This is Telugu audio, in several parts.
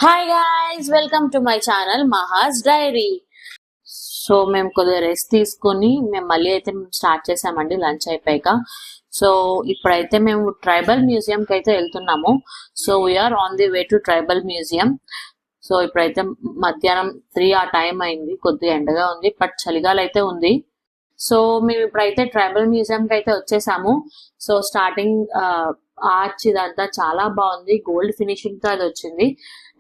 Hi guys, welcome to my channel మహాస్ డైరీ. సో మేము కొద్దిగా రెస్ట్ తీసుకొని మేము మళ్ళీ అయితే స్టార్ట్ చేసామండి లంచ్ అయిపోయాక. సో ఇప్పుడైతే మేము ట్రైబల్ మ్యూజియంకి అయితే వెళ్తున్నాము. So we are on the way to tribal museum. So ఇప్పుడైతే మధ్యాహ్నం 3 ఆ టైం అయింది. కొద్దిగా ఎండగా ఉంది, బట్ చలిగాలి అయితే ఉంది. సో మేము ఇప్పుడైతే ట్రైబల్ మ్యూజియంకి అయితే వచ్చేసాము. సో స్టార్టింగ్ ఆర్చ్ ఇదంతా చాలా బాగుంది, గోల్డ్ ఫినిషింగ్ తో అది వచ్చింది.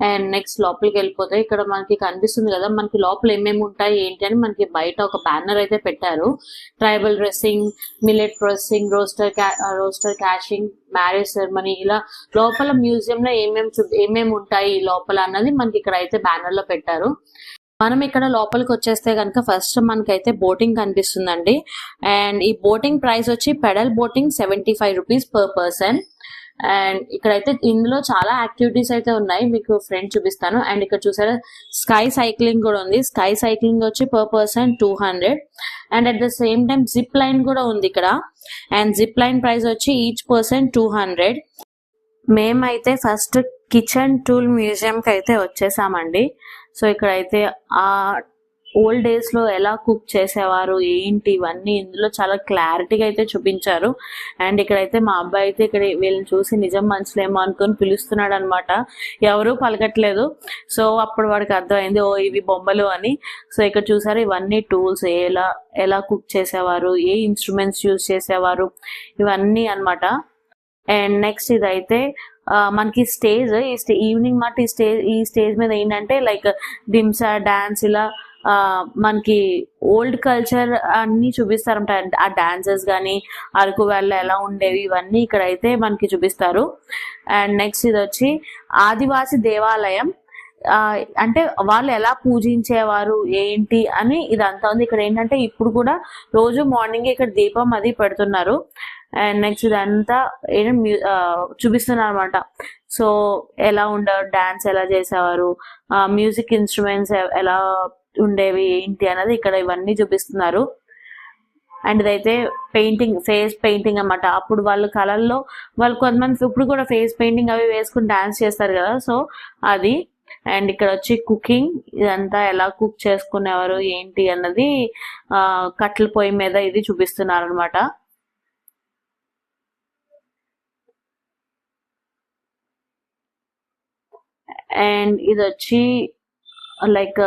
అండ్ నెక్స్ట్ లోపలికి వెళ్ళిపోతే ఇక్కడ మనకి కనిపిస్తుంది కదా, మనకి లోపల ఏమేమి ఉంటాయి ఏంటి అని మనకి బయట ఒక బ్యానర్ అయితే పెట్టారు. Tribal dressing, millet processing, roster cashing, marriage ceremony, ఇలా లోపల మ్యూజియం లో ఏమేమి ఉంటాయి లోపల అన్నది మనకి ఇక్కడ అయితే బ్యానర్ లో పెట్టారు. మనం ఇక్కడ లోపలికి వచ్చేస్తే కనుక ఫస్ట్ మనకైతే బోటింగ్ కనిపిస్తుందండి. అండ్ ఈ బోటింగ్ ప్రైస్ వచ్చి pedal boating 75 rupees per person. And ఇక్కడైతే ఇందులో చాలా యాక్టివిటీస్ అయితే ఉన్నాయి, మీకు ఫ్రెండ్ చూపిస్తాను. అండ్ ఇక్కడ చూసారా స్కై సైక్లింగ్ కూడా ఉంది. స్కై సైక్లింగ్ వచ్చి per person 200. And at the same time zip line కూడా ఉంది ఇక్కడ. అండ్ జిప్ లైన్ ప్రైస్ వచ్చి ఈచ్ పర్సన్ 200. మేమైతే ఫస్ట్ కిచెన్ టూల్ మ్యూజియం కి అయితే వచ్చేసామండి. సో ఇక్కడైతే ఆ ఓల్డ్ డేస్ లో ఎలా కుక్ చేసేవారు ఏంటి ఇవన్నీ ఇందులో చాలా క్లారిటీగా అయితే చూపించారు. అండ్ ఇక్కడైతే మా అబ్బాయి అయితే ఇక్కడ వీళ్ళని చూసి నిజం మనుషులేమో అనుకుని పిలుస్తున్నాడు అనమాట. ఎవరూ పలకట్లేదు. సో అప్పుడు వాడికి అర్థమైంది, ఓ ఇవి బొమ్మలు అని. సో ఇక్కడ చూసారు ఇవన్నీ టూల్స్, ఎలా కుక్ చేసేవారు, ఏ ఇన్స్ట్రుమెంట్స్ యూజ్ చేసేవారు, ఇవన్నీ అన్నమాట. అండ్ నెక్స్ట్ ఇదైతే మనకి స్టేజ్, ఈవినింగ్ మాట ఈ స్టేజ్ మీద ఏంటంటే లైక్ దిమ్సా డాన్స్, ఇలా మనకి ఓల్డ్ కల్చర్ అన్ని చూపిస్తారంట. ఆ డాన్సెస్ కానీ అరకు వ్యాలీలో ఎలా ఉండేవి ఇవన్నీ ఇక్కడైతే మనకి చూపిస్తారు. అండ్ నెక్స్ట్ ఇది వచ్చి ఆదివాసి దేవాలయం, అంటే వాళ్ళు ఎలా పూజించేవారు ఏంటి అని ఇదంతా ఉంది. ఇక్కడ ఏంటంటే ఇప్పుడు కూడా రోజు మార్నింగ్ ఇక్కడ దీపం అది పెడుతున్నారు. అండ్ నెక్స్ట్ ఇదంతా చూపిస్తున్నారు అనమాట. సో ఎలా ఉండేవారు, డాన్స్ ఎలా చేసేవారు, మ్యూజిక్ ఇన్స్ట్రుమెంట్స్ ఎలా ఉండేవి ఏంటి అన్నది ఇక్కడ ఇవన్నీ చూపిస్తున్నారు. అండ్ ఇదైతే పెయింటింగ్, ఫేస్ పెయింటింగ్ అన్నమాట. అప్పుడు వాళ్ళ కళల్లో వాళ్ళు కొంతమంది ఇప్పుడు కూడా ఫేస్ పెయింటింగ్ అవి వేసుకుని డాన్స్ చేస్తారు కదా, సో అది. అండ్ ఇక్కడ వచ్చి కుకింగ్, ఇదంతా ఎలా కుక్ చేసుకునేవారు ఏంటి అన్నది కట్టెల పొయ్యి మీద ఇది చూపిస్తున్నారు అనమాట. అండ్ ఇది వచ్చి లైక్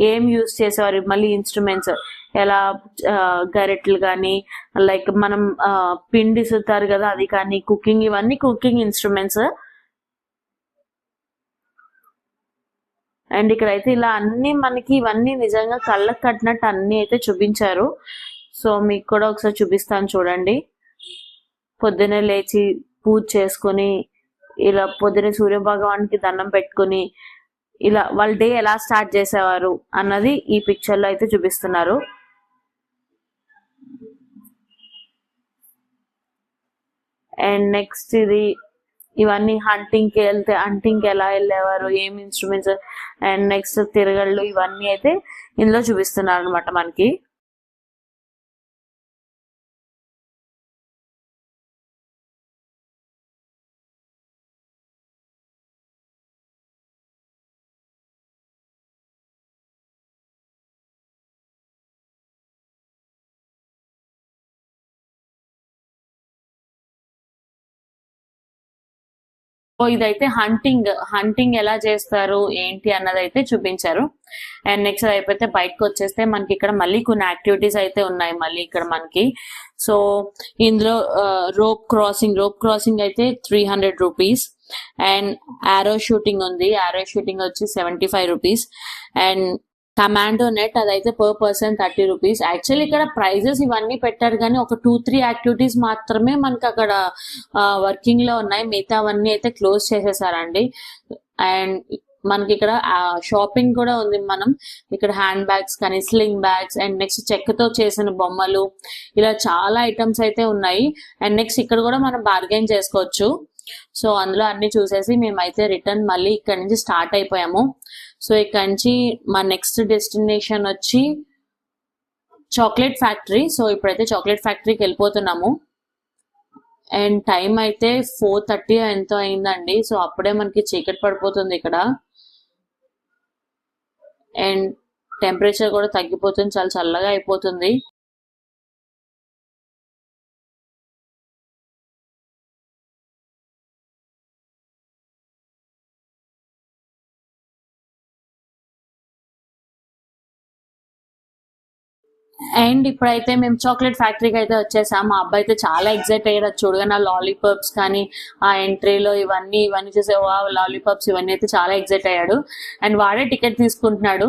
ఏం యూజ్ చేసేవారు, మళ్ళీ ఇన్స్ట్రుమెంట్స్ ఎలా గరెట్లు కానీ లైక్ మనం పిండి సుతారు కదా అది కానీ, కుకింగ్, ఇవన్నీ కుకింగ్ ఇన్స్ట్రుమెంట్స్. అండ్ ఇక్కడైతే ఇలా అన్ని మనకి ఇవన్నీ నిజంగా కళ్ళకు కట్టినట్టు అన్ని అయితే చూపించారు. సో మీకు కూడా ఒకసారి చూపిస్తాను చూడండి. పొద్దున్నే లేచి పూజ చేసుకుని ఇలా పొద్దున్నే సూర్య భగవానికి దండం పెట్టుకుని ఇలా వాళ్ళ డే ఎలా స్టార్ట్ చేసేవారు అన్నది ఈ పిక్చర్ లో అయితే చూపిస్తున్నారు. అండ్ నెక్స్ట్ ఇవన్నీ హంటింగ్ ఎలా వెళ్ళేవారు, ఏం ఇన్స్ట్రుమెంట్స్, అండ్ నెక్స్ట్ తిరగళ్ళు, ఇవన్నీ అయితే ఇందులో చూపిస్తున్నారు అనమాట మనకి. ఇదైతే హంటింగ్ ఎలా చేస్తారు ఏంటి అన్నది అయితే చూపించారు. అండ్ నెక్స్ట్ అయిపోతే బయటకు వచ్చేస్తే మనకి ఇక్కడ మళ్ళీ కొన్ని యాక్టివిటీస్ అయితే ఉన్నాయి మళ్ళీ ఇక్కడ మనకి. సో ఇందులో రోప్ క్రాసింగ్ అయితే 300 రూపీస్. అండ్ ఆరో షూటింగ్ ఉంది, ఆరో షూటింగ్ వచ్చి 75 రూపీస్. అండ్ కమాండో నెట్ అదైతే పర్ పర్సన్ 30 రూపీస్. యాక్చువల్లీ ఇక్కడ ప్రైజెస్ ఇవన్నీ పెట్టారు కానీ ఒక 2-3 యాక్టివిటీస్ మాత్రమే మనకి అక్కడ వర్కింగ్ లో ఉన్నాయి, మిగతావన్నీ అయితే క్లోజ్ చేసేసారండి. అండ్ మనకి ఇక్కడ షాపింగ్ కూడా ఉంది. మనం ఇక్కడ హ్యాండ్ బ్యాగ్స్ కానీ, స్లింగ్ బ్యాగ్స్, అండ్ నెక్స్ట్ చెక్కతో చేసిన బొమ్మలు, ఇలా చాలా ఐటమ్స్ అయితే ఉన్నాయి. అండ్ నెక్స్ట్ ఇక్కడ కూడా మనం బార్గెన్ చేసుకోవచ్చు. సో అందులో అన్ని చూసేసి మేమైతే రిటర్న్ మళ్ళీ ఇక్కడ నుంచి స్టార్ట్ అయిపోయాము. సో ఇక్కడ నుంచి మా నెక్స్ట్ డెస్టినేషన్ వచ్చి చాక్లెట్ ఫ్యాక్టరీ. సో ఇప్పుడైతే చాక్లెట్ ఫ్యాక్టరీకి వెళ్ళిపోతున్నాము. అండ్ టైం అయితే 4:30 ఎంతో అయిందండి. సో అప్పుడే మనకి చీకటి పడిపోతుంది ఇక్కడ. అండ్ టెంపరేచర్ కూడా తగ్గిపోతుంది, చాలా చల్లగా అయిపోతుంది. అండ్ ఇప్పుడైతే మేము చాక్లెట్ ఫ్యాక్టరీకి అయితే వచ్చేసాం. మా అబ్బాయి అయితే చాలా ఎక్సైట్ అయ్యాడు అది చూడగానే. ఆ లాలీపాప్స్ కానీ ఆ ఎంట్రీలో ఇవన్నీ చూసే లాలీపాప్స్ ఇవన్నీ అయితే చాలా ఎక్సైట్ అయ్యాడు. అండ్ వాడే టికెట్ తీసుకుంటున్నాడు.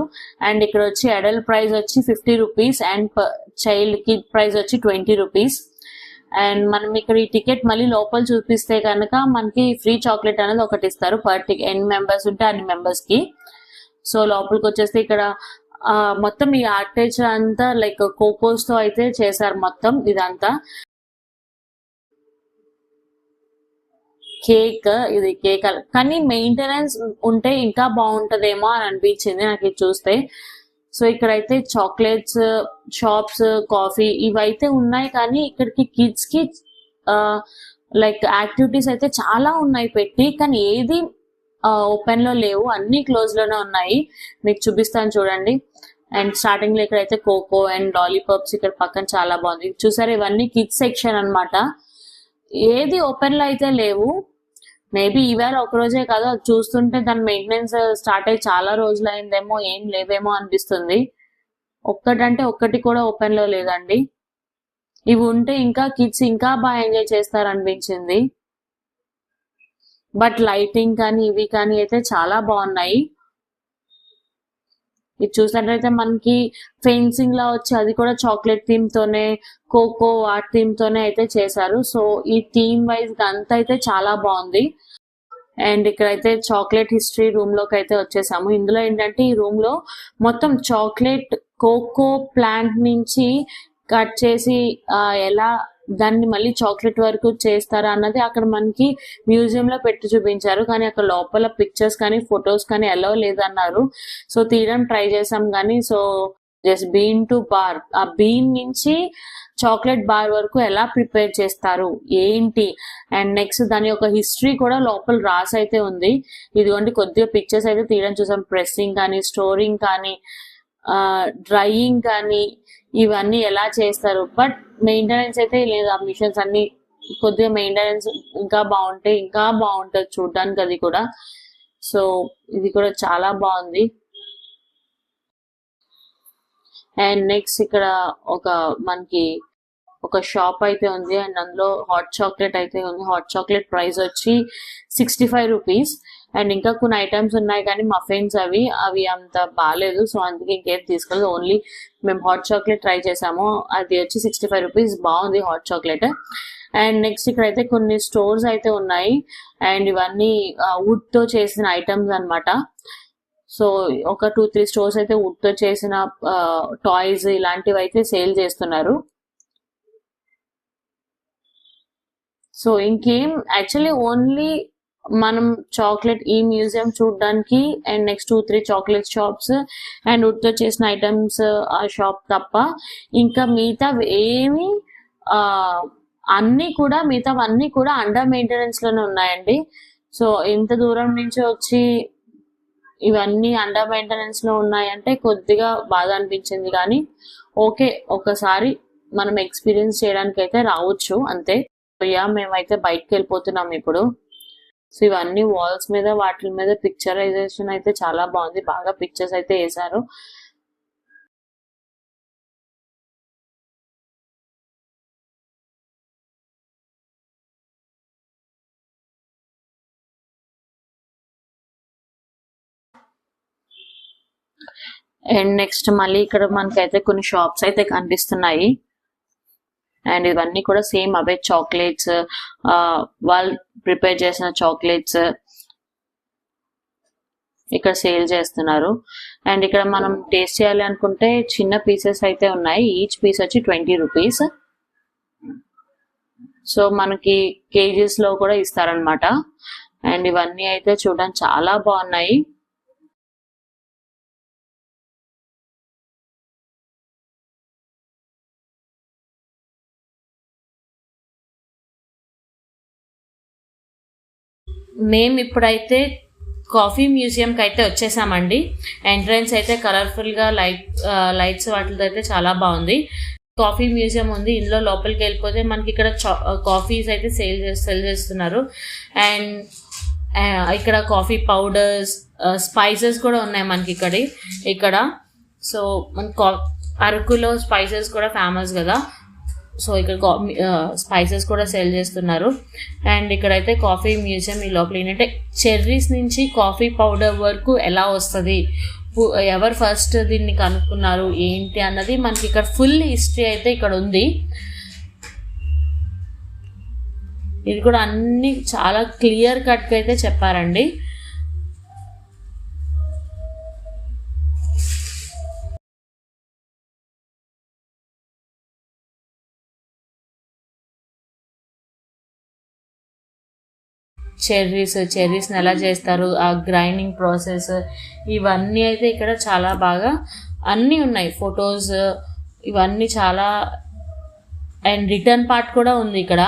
అండ్ ఇక్కడ వచ్చి అడల్ట్ ప్రైస్ వచ్చి 50 rupees and child kid price వచ్చి 20 రూపీస్. అండ్ మనం ఇక్కడ ఈ టికెట్ మళ్ళీ లోపల చూపిస్తే కనుక మనకి ఫ్రీ చాక్లెట్ అనేది ఒకటి ఇస్తారు. పర్ టికెట్ ఎన్ని మెంబర్స్ ఉంటే అన్ని మెంబర్స్ కి. సో లోపలికి వచ్చేస్తే ఇక్కడ మొత్తం ఈ ఆర్కిటెక్చర్ అంతా లైక్ కోకోస్ తో అయితే చేశారు మొత్తం ఇదంతా. ఇది కేక్ కానీ మెయింటెనెన్స్ ఉంటే ఇంకా బాగుంటదేమో అని అనిపించింది నాకు ఇది చూస్తే. సో ఇక్కడైతే చాక్లెట్స్ షాప్స్, కాఫీ ఇవైతే ఉన్నాయి. కానీ ఇక్కడికి కిడ్స్ కి లైక్ యాక్టివిటీస్ అయితే చాలా ఉన్నాయి పెట్టి, కానీ ఏది ఓపెన్ లో లేవు, అన్ని క్లోజ్ లోనే ఉన్నాయి. మీకు చూపిస్తాను చూడండి. అండ్ స్టార్టింగ్ లో ఇక్కడైతే కోకో అండ్ లాలీపాప్స్ ఇక్కడ పక్కన చాలా బాగుంది. చూసారు ఇవన్నీ కిడ్స్ సెక్షన్ అన్నమాట. ఏది ఓపెన్ లో అయితే లేవు. మేబీ ఈవేళ ఒక రోజే కాదు, అది చూస్తుంటే దాని మెయింటెనెన్స్ స్టార్ట్ అయ్యి చాలా రోజులు అయిందేమో, ఏం లేవేమో అనిపిస్తుంది. ఒక్కటంటే ఒక్కటి కూడా ఓపెన్ లో లేదండి. ఇవి ఉంటే ఇంకా కిడ్స్ ఇంకా బాగా ఎంజాయ్ చేస్తారు అనిపించింది. బట్ లైటింగ్ కానీ ఇవి కానీ అయితే చాలా బాగున్నాయి. ఇది చూసినట్లయితే మనకి ఫెన్సింగ్ లా వచ్చి అది కూడా చాక్లెట్ థీమ్ తోనే, కోకో ఆర్ట్ థీమ్ తోనే అయితే చేశారు. సో ఈ థీమ్ వైజ్ అంతా అయితే చాలా బాగుంది. అండ్ ఇక్కడైతే చాక్లెట్ హిస్టరీ రూమ్ లోకి అయితే వచ్చేసాము. ఇందులో ఏంటంటే ఈ రూమ్ లో మొత్తం చాక్లెట్ కోకో ప్లాంట్ నుంచి కట్ చేసి ఎలా దాన్ని మళ్ళీ చాక్లెట్ వరకు చేస్తారా అన్నది అక్కడ మనకి మ్యూజియం లో పెట్టి చూపించారు. కానీ అక్కడ లోపల పిక్చర్స్ కానీ ఫొటోస్ కానీ అలౌ లేదన్నారు. సో తీయడం ట్రై చేసాం కానీ, so just bean to bar, ఆ బీన్ నుంచి చాక్లెట్ బార్ వరకు ఎలా ప్రిపేర్ చేస్తారు ఏంటి, అండ్ నెక్స్ట్ దాని యొక్క హిస్టరీ కూడా లోపల రాసి అయితే ఉంది. ఇదిగోండి కొద్దిగా పిక్చర్స్ అయితే తీయడం చూసాం. ప్రెస్సింగ్ కానీ, స్టోరింగ్ కానీ, డ్రైయింగ్ కానీ ఇవన్నీ ఎలా చేస్తారు. బట్ మెయింటెనెన్స్ అయితే లేదు. ఆ మిషన్స్ అన్ని కొద్దిగా మెయింటెనెన్స్ ఇంకా బాగుంటే ఇంకా బాగుంటుంది చూడడానికి అది కూడా. సో ఇది కూడా చాలా బాగుంది. అండ్ నెక్స్ట్ ఇక్కడ మనకి ఒక షాప్ అయితే ఉంది. అండ్ అందులో హాట్ చాక్లెట్ అయితే ఉంది. హాట్ చాక్లెట్ ప్రైస్ వచ్చి 65 రూపీస్. అండ్ ఇంకా కొన్ని ఐటమ్స్ ఉన్నాయి కానీ మఫిన్స్ అవి అంత బాగాలేదు. సో అందుకే ఇంకేం తీసుకోలేదు. ఓన్లీ మేము హాట్ చాక్లెట్ ట్రై చేసాము. అది వచ్చి 65 రూపీస్. బాగుంది హాట్ చాక్లెట్. అండ్ నెక్స్ట్ ఇక్కడైతే కొన్ని స్టోర్స్ అయితే ఉన్నాయి. అండ్ ఇవన్నీ వుడ్ తో చేసిన ఐటమ్స్ అన్నమాట. సో ఒక 2-3 స్టోర్స్ అయితే వుడ్ తో చేసిన టాయ్స్ ఇలాంటివి అయితే సేల్ చేస్తున్నారు. సో ఇంకేం యాక్చువల్లీ ఓన్లీ మనం చాక్లెట్ ఈ మ్యూజియం చూడడానికి and next 2-3 chocolate shops and wood తో చేసిన ఐటమ్స్ ఆ షాప్ తప్ప ఇంకా మిగతా ఏమి మిగతావన్నీ కూడా అండర్ మెయింటెనెన్స్ లోనే ఉన్నాయండి. సో ఇంత దూరం నుంచి వచ్చి ఇవన్నీ అండర్ మెయింటెనెన్స్ లో ఉన్నాయంటే కొద్దిగా బాధ అనిపించింది. కానీ ఓకే, ఒకసారి మనం ఎక్స్పీరియన్స్ చేయడానికి అయితే రావచ్చు అంతే. మేమైతే బయటకు వెళ్ళిపోతున్నాం ఇప్పుడు. సో ఇవన్నీ వాల్స్ మీద వాటి మీద పిక్చరైజేషన్ అయితే చాలా బాగుంది. బాగా పిక్చర్స్ అయితే వేసారు. అండ్ నెక్స్ట్ మళ్ళీ ఇక్కడ మనకైతే కొన్ని షాప్స్ అయితే కనిపిస్తున్నాయి. అండ్ ఇవన్నీ కూడా సేమ్ అవే చాక్లెట్స్, వాళ్ళు ప్రిపేర్ చేసిన చాక్లెట్స్ ఇక్కడ సేల్ చేస్తున్నారు. అండ్ ఇక్కడ మనం టేస్ట్ చేయాలి అనుకుంటే చిన్న పీసెస్ అయితే ఉన్నాయి. ఈచ్ పీస్ వచ్చి 20 రూపీస్. సో మనకి కేజీస్ లో కూడా ఇస్తారనమాట. అండ్ ఇవన్నీ అయితే చూడడానికి చాలా బాగున్నాయి. మేము ఇప్పుడైతే కాఫీ మ్యూజియంకి అయితే వచ్చేసామండి. ఎంట్రన్స్ అయితే కలర్ఫుల్గా లైట్స్ వాటితో అయితే చాలా బాగుంది. కాఫీ మ్యూజియం ఉంది. ఇందులో లోపలికి వెళ్ళిపోతే మనకి ఇక్కడ కాఫీస్ అయితే సెల్ చేస్తున్నారు. అండ్ ఇక్కడ కాఫీ పౌడర్స్, స్పైసెస్ కూడా ఉన్నాయి మనకి ఇక్కడ. సో మన అరకులో స్పైసెస్ కూడా ఫేమస్ కదా. సో ఇక్కడ స్పైసెస్ కూడా సెల్ చేస్తున్నారు. అండ్ ఇక్కడైతే కాఫీ మ్యూజియం ఈ లోపల ఏంటంటే చెర్రీస్ నుంచి కాఫీ పౌడర్ వరకు ఎలా వస్తుంది, ఎవరు ఫస్ట్ దీన్ని కనుక్కున్నారు ఏంటి అన్నది మనకి ఇక్కడ ఫుల్ హిస్టరీ అయితే ఇక్కడ ఉంది. ఇది కూడా అన్ని చాలా క్లియర్ కట్గా అయితే చెప్పారండి. చెర్రీస్ని ఎలా చేస్తారు, ఆ గ్రైండింగ్ ప్రాసెస్, ఇవన్నీ అయితే ఇక్కడ చాలా బాగా అన్నీ ఉన్నాయి. ఫొటోస్ ఇవన్నీ చాలా. అండ్ రిటర్న్ పార్ట్ కూడా ఉంది ఇక్కడ.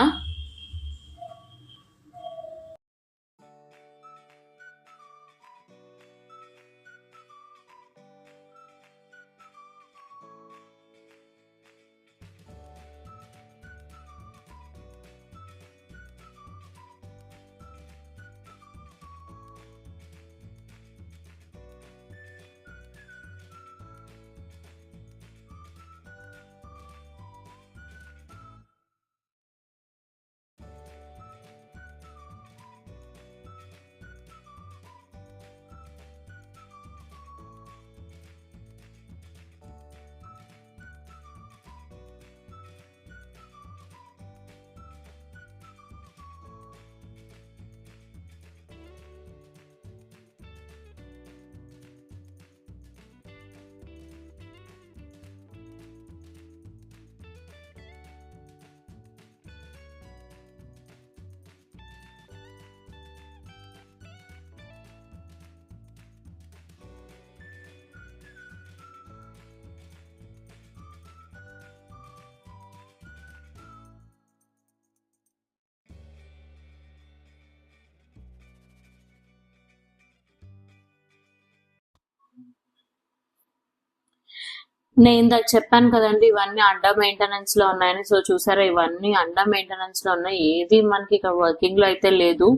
నేను ఇందాక చెప్పాను కదండి, ఇవన్నీ అండర్ మెయింటెనెన్స్ లో ఉన్నాయని. సో చూసారా, ఇవన్నీ అండర్ మెయింటెనెన్స్ లో ఉన్నాయి. ఏది మనకి ఇక్కడ వర్కింగ్ లో అయితే లేదు.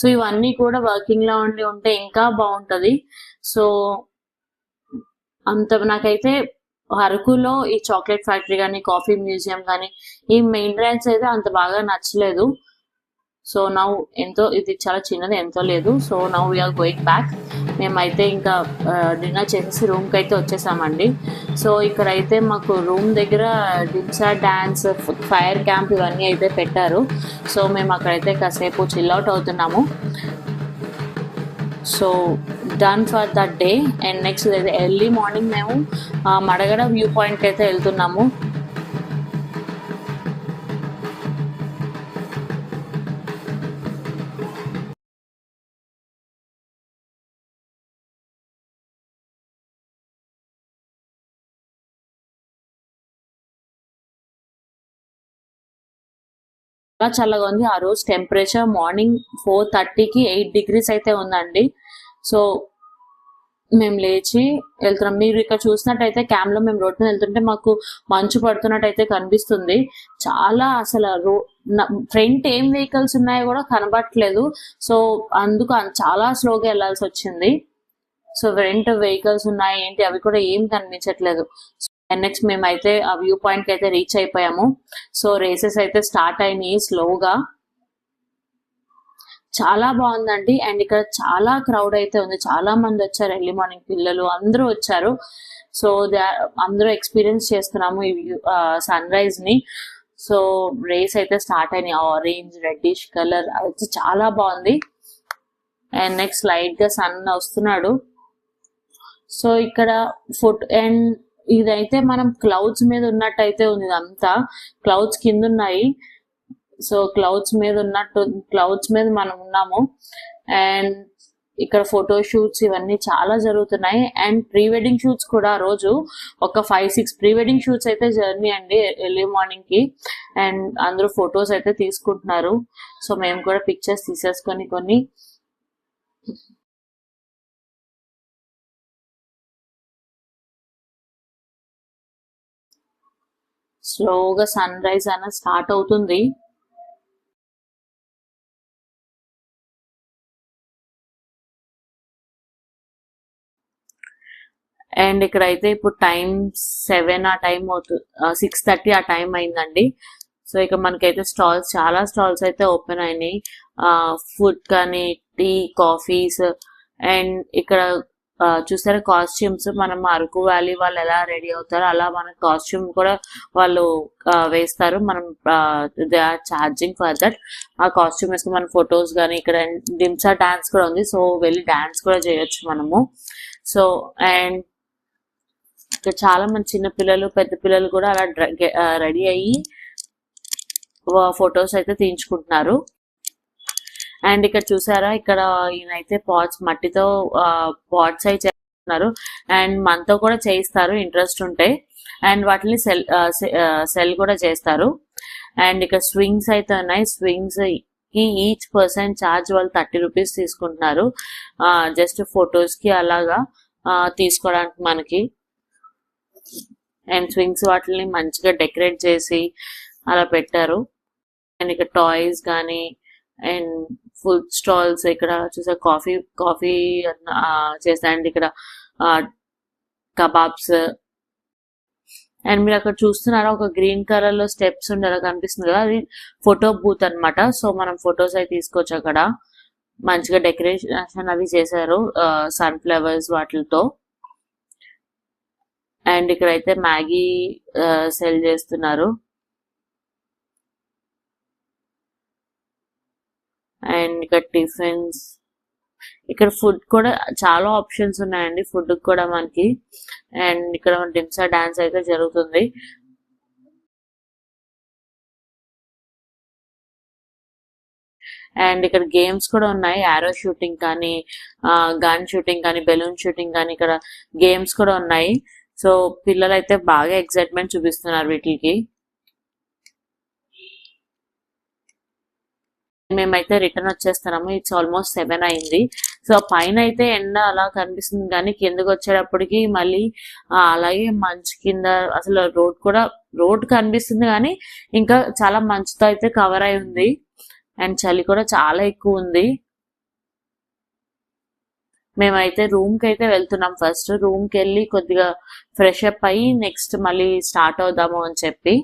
సో ఇవన్నీ కూడా వర్కింగ్ లో ఉంటే ఇంకా బాగుంటది. సో అంత నాకైతే అరకులో ఈ చాక్లెట్ ఫ్యాక్టరీ కానీ, కాఫీ మ్యూజియం కానీ, ఈ మెయింటెనెన్స్ అయితే అంత బాగా నచ్చలేదు. సో నౌ ఇది చాలా చిన్నది, ఎంతో లేదు. So now we are going back. మేమైతే ఇంకా డిన్నర్ చేసేసి రూమ్కి అయితే వచ్చేసామండి. సో ఇక్కడైతే మాకు రూమ్ దగ్గర డిన్సా డ్యాన్స్, ఫైర్ క్యాంప్ ఇవన్నీ అయితే పెట్టారు. సో మేము అక్కడైతే కాసేపు చిల్ అవుట్ అవుతున్నాము. So done for that day. And next అయితే ఎర్లీ మార్నింగ్ మేము మడగడ వ్యూ పాయింట్కి అయితే వెళ్తున్నాము. చాలా చల్లగా ఉంది. ఆ రోజు టెంపరేచర్ మార్నింగ్ 4:30కి 8 degrees అయితే ఉందండి. సో మేము లేచి వెళ్తున్నాం. మీరు ఇక్కడ చూసినట్టయితే క్యామ్లో మేము రోడ్ మీద వెళ్తుంటే మాకు మంచు పడుతున్నట్టయితే కనిపిస్తుంది. చాలా అసలు ఫ్రంట్ ఏం వెహికల్స్ ఉన్నాయో కూడా కనబడట్లేదు. సో అందుకు చాలా స్లోగా వెళ్ళాల్సి వచ్చింది. సో ఫ్రంట్ వెహికల్స్ ఉన్నాయి ఏంటి అవి కూడా ఏం కనిపించట్లేదు. నెక్స్ట్ మేమైతే ఆ వ్యూ పాయింట్ కి అయితే రీచ్ అయిపోయాము. సో రేసెస్ అయితే స్టార్ట్ అయినాయి స్లోగా. చాలా బాగుందండి. అండ్ ఇక్కడ చాలా క్రౌడ్ అయితే ఉంది. చాలా మంది వచ్చారు, ఎర్లీ మార్నింగ్ పిల్లలు అందరూ వచ్చారు. సో అందరూ ఎక్స్పీరియన్స్ చేస్తున్నాము ఈ సన్ రైజ్ ని. సో రేస్ అయితే స్టార్ట్ అయినాయి. ఆరెంజ్ రెడ్డిష్ కలర్ అయితే చాలా బాగుంది. అండ్ నెక్స్ట్ లైట్ గా సన్ వస్తున్నాడు. సో ఇక్కడ ఫోటో అండ్ ఇదైతే మనం క్లౌడ్స్ మీద ఉన్నట్టయితే ఉంది. ఇదంతా క్లౌడ్స్ కింద ఉన్నాయి. సో క్లౌడ్స్ మీద మనం ఉన్నాము. అండ్ ఇక్కడ ఫోటో షూట్స్ ఇవన్నీ చాలా జరుగుతున్నాయి. అండ్ ప్రీ వెడ్డింగ్ షూట్స్ కూడా ఆ రోజు ఒక 5-6 ప్రీ వెడ్డింగ్ షూట్స్ అయితే జర్నీ అండి ఎర్లీ మార్నింగ్ కి. అండ్ అందరూ ఫొటోస్ అయితే తీసుకుంటున్నారు. సో మేము కూడా పిక్చర్స్ తీసేసుకొని కొన్ని స్లోగా సన్ రైజ్ అన్న స్టార్ట్ అవుతుంది. అండ్ ఇక్కడైతే ఇప్పుడు టైం 7 ఆ టైం అవుతుంది, 6:30 ఆ టైం అయిందండి. సో ఇక మనకైతే చాలా స్టాల్స్ అయితే ఓపెన్ అయినాయి. ఫుడ్ కానీ, టీ, కాఫీస్, అండ్ ఇక్కడ చూసారా కాస్ట్యూమ్స్, మనం అరకు వ్యాలీ వాళ్ళు ఎలా రెడీ అవుతారో అలా మన కాస్ట్యూమ్ కూడా వాళ్ళు వేస్తారు. మనం they are charging for that. ఆ కాస్ట్యూమ్ వేసుకుని మన ఫొటోస్ కానీ, ఇక్కడ దింసా డాన్స్ కూడా ఉంది, సో వెళ్ళి డాన్స్ కూడా చేయొచ్చు మనము. సో అండ్ ఇక్కడ చాలా మంది చిన్న పిల్లలు, పెద్ద పిల్లలు కూడా అలా రెడీ అయ్యి ఫొటోస్ అయితే తీయించుకుంటున్నారు. అండ్ ఇక్కడ చూసారా, ఇక్కడ ఈయనైతే మట్టితో పాట్స్ అయి చేస్తున్నారు. అండ్ మనతో కూడా చేయిస్తారు ఇంట్రెస్ట్ ఉంటే. అండ్ వాటిని సెల్ కూడా చేస్తారు. అండ్ ఇక్కడ స్వింగ్స్ అయితే ఉన్నాయి. స్వింగ్స్ కి ఈచ్ పర్సన్ ఛార్జ్ వాళ్ళు 30 రూపీస్ తీసుకుంటున్నారు. జస్ట్ ఫొటోస్ కి అలాగా తీసుకోవడానికి మనకి. అండ్ స్వింగ్స్ వాటిని మంచిగా డెకరేట్ చేసి అలా పెట్టారు. అండ్ ఇక్కడ టాయ్స్ కానీ, అండ్ ఫుడ్ స్టాల్స్, ఇక్కడ చూసా కాఫీ చేస్తా. అండ్ ఇక్కడ కబాబ్స్. అండ్ మీరు అక్కడ చూస్తున్నారా, ఒక గ్రీన్ కలర్ లో స్టెప్స్ ఉండేలా కనిపిస్తుంది కదా, అది ఫోటో బూత్ అనమాట. సో మనం ఫొటోస్ అయితే తీసుకోవచ్చు అక్కడ. మంచిగా డెకరేషన్ అవి చేశారు సన్ ఫ్లవర్స్ వాటితో. అండ్ ఇక్కడైతే మ్యాగీ సెల్ చేస్తున్నారు. అండ్ ఇక్కడ టిఫిన్స్, ఇక్కడ ఫుడ్ కూడా చాలా ఆప్షన్స్ ఉన్నాయండి ఫుడ్ కూడా మనకి. అండ్ ఇక్కడ దింసా డాన్స్ అయితే జరుగుతుంది. అండ్ ఇక్కడ గేమ్స్ కూడా ఉన్నాయి, యారో షూటింగ్ కానీ, గన్ షూటింగ్ కానీ, బెలూన్ షూటింగ్ కానీ, ఇక్కడ గేమ్స్ కూడా ఉన్నాయి. సో పిల్లలు అయితే బాగా ఎక్సైట్మెంట్ చూపిస్తున్నారు వీటికి. మేమైతే రిటర్న్ వచ్చేస్తున్నాము. ఇట్స్ ఆల్మోస్ట్ 7 అయింది. సో పైన అయితే ఎండ అలా కనిపిస్తుంది, కానీ కిందకి వచ్చేటప్పటికి మళ్ళీ అలాగే మంచు కింద అసలు రోడ్ కనిపిస్తుంది, కానీ ఇంకా చాలా మంచుతో అయితే కవర్ అయి ఉంది. అండ్ చలి కూడా చాలా ఎక్కువ ఉంది. మేమైతే రూమ్ కి అయితే వెళ్తున్నాం. ఫస్ట్ రూమ్ కి వెళ్ళి కొద్దిగా ఫ్రెష్ అప్ అయ్యి నెక్స్ట్ మళ్ళీ స్టార్ట్ అవుదాము అని చెప్పి.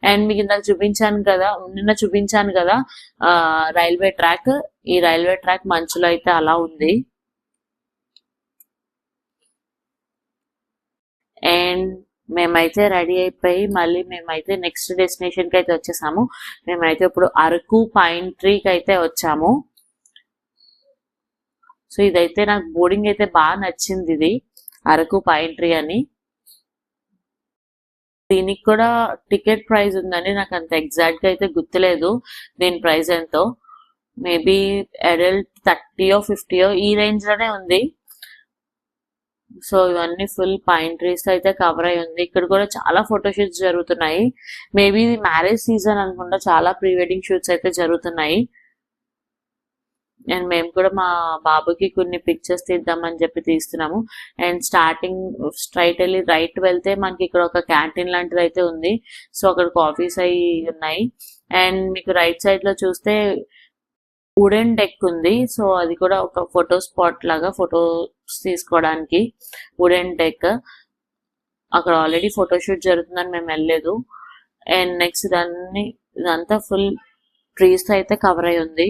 అండ్ మీకు ఇందాక నిన్న చూపించాను కదా రైల్వే ట్రాక్. ఈ రైల్వే ట్రాక్ మంచులో అయితే అలా ఉంది. అండ్ మేమైతే రెడీ అయిపోయి మళ్ళీ మేమైతే నెక్స్ట్ డెస్టినేషన్ కి అయితే వచ్చేసాము. మేమైతే ఇప్పుడు అరకు పైన్ ట్రీకి అయితే వచ్చాము. సో ఇదైతే నాకు బోర్డింగ్ అయితే బాగా నచ్చింది, ఇది అరకు పైన్ ట్రీ అని. దీనికి కూడా టికెట్ ప్రైస్ ఉందని నాకు అంత ఎగ్జాక్ట్ గా అయితే గుర్తులేదు దీని ప్రైస్ ఎంతో. మేబీ అడల్ట్ 30-50 ఈ రేంజ్ లోనే ఉంది. సో ఇవన్నీ ఫుల్ పైన్ ట్రీస్ అయితే కవర్ అయి ఉంది. ఇక్కడ కూడా చాలా ఫోటోషూట్స్ జరుగుతున్నాయి. మేబీ ఇది మ్యారేజ్ సీజన్ అనుకుంటా, చాలా ప్రీ వెడ్డింగ్ షూట్స్ అయితే జరుగుతున్నాయి. అండ్ మేము కూడా మా బాబుకి కొన్ని పిక్చర్స్ తీద్దామని చెప్పి తీస్తున్నాము. అండ్ స్ట్రైట్ వెళ్ళి రైట్ వెళ్తే మనకి ఇక్కడ ఒక క్యాంటీన్ లాంటిది అయితే ఉంది. సో అక్కడ కాఫీస్ అయి ఉన్నాయి. అండ్ మీకు రైట్ సైడ్ లో చూస్తే వుడెన్ డెక్ ఉంది. సో అది కూడా ఒక ఫోటో స్పాట్ లాగా, ఫోటోస్ తీసుకోవడానికి వుడెన్ డెక్. అక్కడ ఆల్రెడీ ఫోటోషూట్ జరుగుతుందని మేము వెళ్ళలేదు. అండ్ నెక్స్ట్ ఇదంతా ఫుల్ ట్రీస్ అయితే కవర్ అయి ఉంది.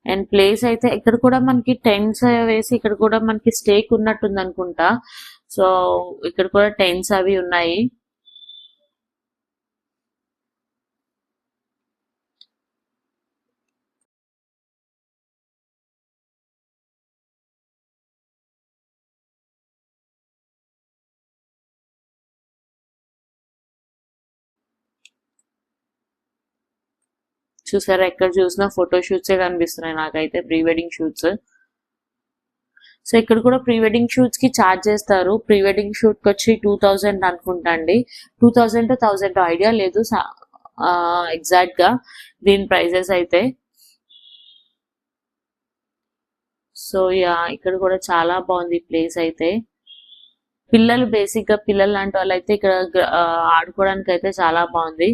అండ్ ప్లేస్ అయితే ఇక్కడ కూడా మనకి టెంట్స్ వేసి ఇక్కడ కూడా మనకి స్టేక్ ఉన్నట్టుంది అనుకుంటా. సో ఇక్కడ కూడా టెంట్స్ అవి ఉన్నాయి. చూసారా, ఎక్కడ చూసినా ఫోటో షూట్సే కనిపిస్తున్నాయి నాకైతే, ప్రీ వెడ్డింగ్ షూట్స్. సో ఇక్కడ కూడా ప్రీ వెడ్డింగ్ షూట్స్ కి ఛార్జ్ చేస్తారు. ప్రీ వెడ్డింగ్ షూట్ కి వచ్చి 2000 అనుకుంటా అండి. 2000 to 1000 ఐడియా లేదు ఎగ్జాక్ట్ గా దీని ప్రైజెస్ అయితే. సో యా, ఇక్కడ కూడా చాలా బాగుంది ప్లేస్ అయితే. పిల్లలు బేసిక్ గా పిల్లలు లాంటి వాళ్ళు అయితే ఇక్కడ ఆడుకోవడానికి అయితే చాలా బాగుంది.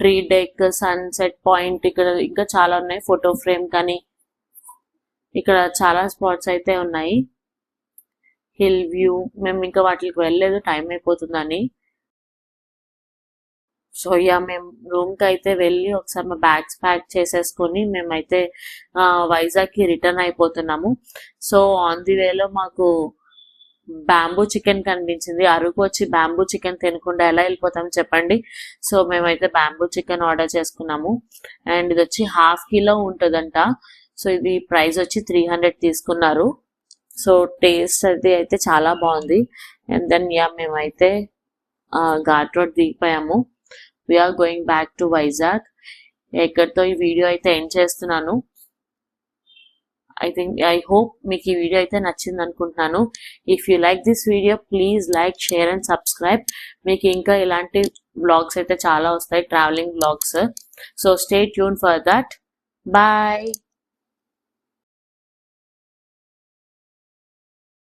ట్రీ డెక్, సన్సెట్ పాయింట్, ఇక్కడ ఇంకా చాలా ఉన్నాయి. ఫోటో ఫ్రేమ్ కానీ ఇక్కడ చాలా స్పాట్స్ అయితే ఉన్నాయి. హిల్ వ్యూ, మేము ఇంకా వాటికి వెళ్ళలేదు టైం అయిపోతుందని. సో యా, మేము రూమ్ కి అయితే వెళ్ళి ఒకసారి మా బ్యాగ్స్ ప్యాక్ చేసేసుకొని మేమైతే వైజాగ్ కి రిటర్న్ అయిపోతున్నాము. సో ఆన్ ది వేలో మాకు బ్యాంబూ చికెన్ కనిపించింది. అరకు వచ్చి బ్యాంబూ చికెన్ తినకుండా ఎలా వెళ్ళిపోతాం చెప్పండి. సో మేమైతే బ్యాంబూ చికెన్ ఆర్డర్ చేసుకున్నాము. అండ్ ఇది వచ్చి ½ కిలో ఉంటుందంట. సో ఇది ప్రైస్ వచ్చి 300 తీసుకున్నారు. సో టేస్ట్ అది అయితే చాలా బాగుంది. అండ్ దెన్ యా, మేమైతే ఘాట్ రోడ్ దిగిపోయాము. We're going back to Vizag. ఎక్కడితో ఈ వీడియో అయితే ఎండ్ చేస్తున్నాను. I hope మీకు ఈ వీడియో అయితే నచ్చింది అనుకుంటున్నాను. If you like this video please like, share and subscribe. మీకు ఇంకా ఇలాంటి బ్లాగ్స్ అయితే చాలా వస్తాయి, travelling blogs. So stay tune for that. Bye.